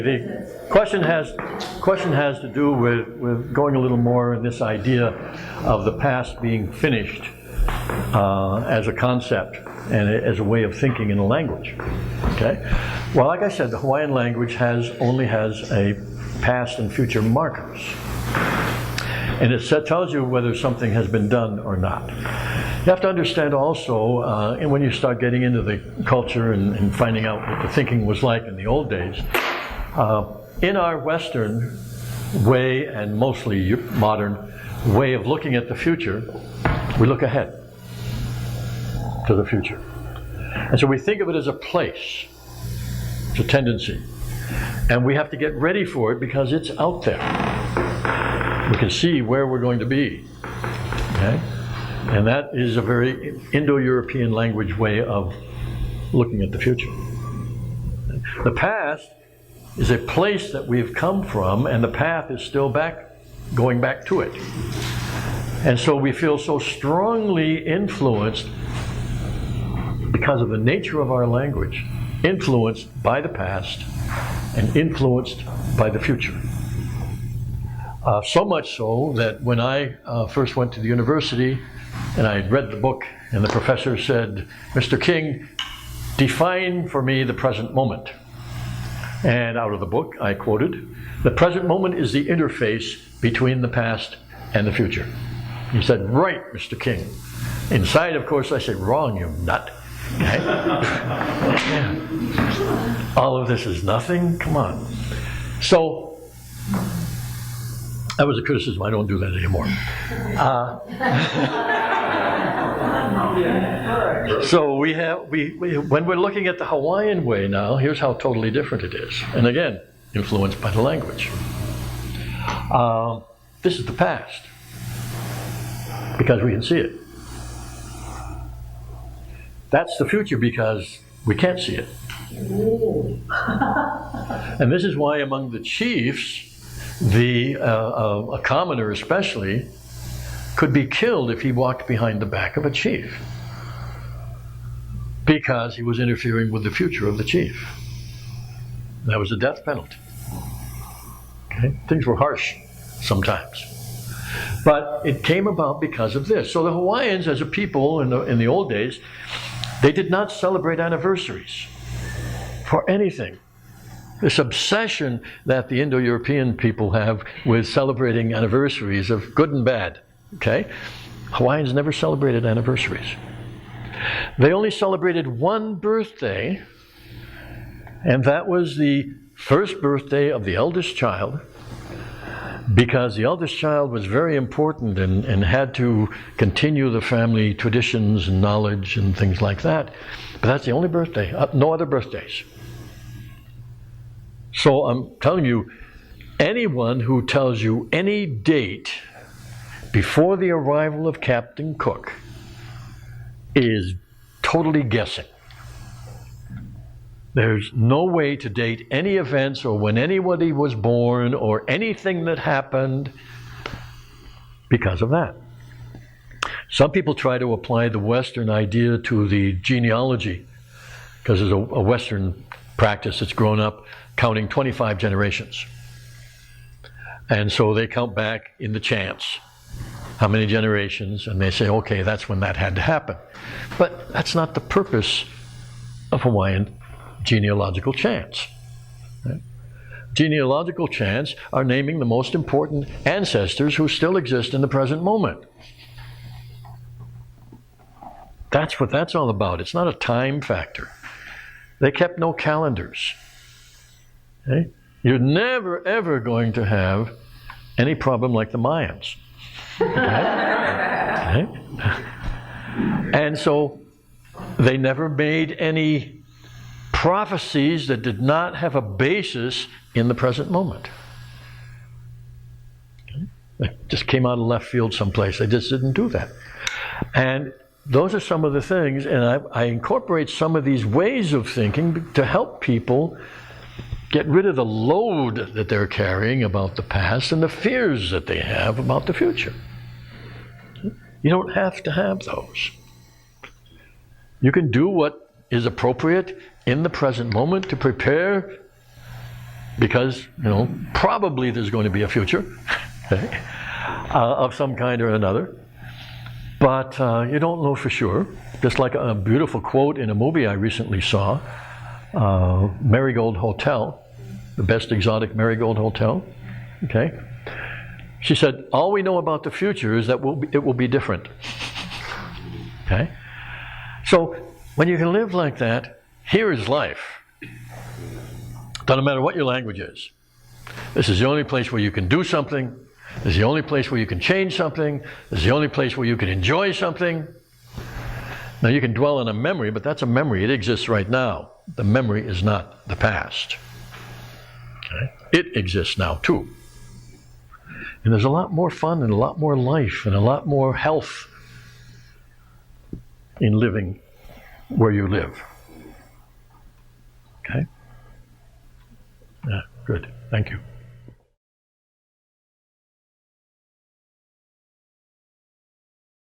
The question has to do with going a little more in this idea of the past being finished as a concept and as a way of thinking in a language. Okay? Well, like I said, the Hawaiian language only has a past and future markers. And it tells you whether something has been done or not. You have to understand also, and when you start getting into the culture and finding out what the thinking was like in the old days, in our Western way, and mostly modern way of looking at the future, we look ahead to the future. And so we think of it as a place. It's a tendency. And we have to get ready for it because it's out there. We can see where we're going to be. Okay? And that is a very Indo-European language way of looking at the future. The past is a place that we've come from, and the path is still going back to it. And so we feel so strongly influenced because of the nature of our language, influenced by the past and influenced by the future. So much so that when I first went to the university and I read the book and the professor said, "Mr. King, define for me the present moment." And out of the book I quoted, "The present moment is the interface between the past and the future." He said, "Right, Mr. King." Inside, of course, I said, "Wrong, you nut." Okay? All of this is nothing? Come on. So, that was a criticism. I don't do that anymore. So when we're looking at the Hawaiian way now, here's how totally different it is. And again, influenced by the language. This is the past, because we can see it. That's the future because we can't see it. And this is why among the chiefs, a commoner especially, could be killed if he walked behind the back of a chief, because he was interfering with the future of the chief. That was a death penalty. Okay? Things were harsh sometimes. But it came about because of this. So the Hawaiians, as a people in the old days, they did not celebrate anniversaries for anything. This obsession that the Indo-European people have with celebrating anniversaries of good and bad. Okay? Hawaiians never celebrated anniversaries. They only celebrated one birthday, and that was the first birthday of the eldest child, because the eldest child was very important and had to continue the family traditions and knowledge and things like that. But that's the only birthday, no other birthdays. So I'm telling you, anyone who tells you any date before the arrival of Captain Cook is totally guessing. There's no way to date any events or when anybody was born or anything that happened because of that. Some people try to apply the Western idea to the genealogy, because there's a Western practice that's grown up counting 25 generations. And so they count back in the chance how many generations, and they say, okay, that's when that had to happen. But that's not the purpose of Hawaiian genealogical chants. Right? Genealogical chants are naming the most important ancestors who still exist in the present moment. That's what that's all about. It's not a time factor. They kept no calendars. Okay? You're never, ever going to have any problem like the Mayans. Okay? And so they never made any prophecies that did not have a basis in the present moment. Okay? They just came out of left field someplace. They just didn't do that. And those are some of the things, and I incorporate some of these ways of thinking to help people get rid of the load that they're carrying about the past and the fears that they have about the future. You don't have to have those. You can do what is appropriate in the present moment to prepare because, probably there's going to be a future, okay, of some kind or another. But you don't know for sure. Just like a beautiful quote in a movie I recently saw, Marigold Hotel, the best exotic Marigold Hotel, okay? She said, all we know about the future is that it will be different, okay? So when you can live like that, here is life. Doesn't matter what your language is. This is the only place where you can do something. This is the only place where you can change something. This is the only place where you can enjoy something. Now you can dwell on a memory, but that's a memory. It exists right now. The memory is not the past. Okay? It exists now too. And there's a lot more fun and a lot more life and a lot more health in living where you live. Okay? Yeah, good. Thank you.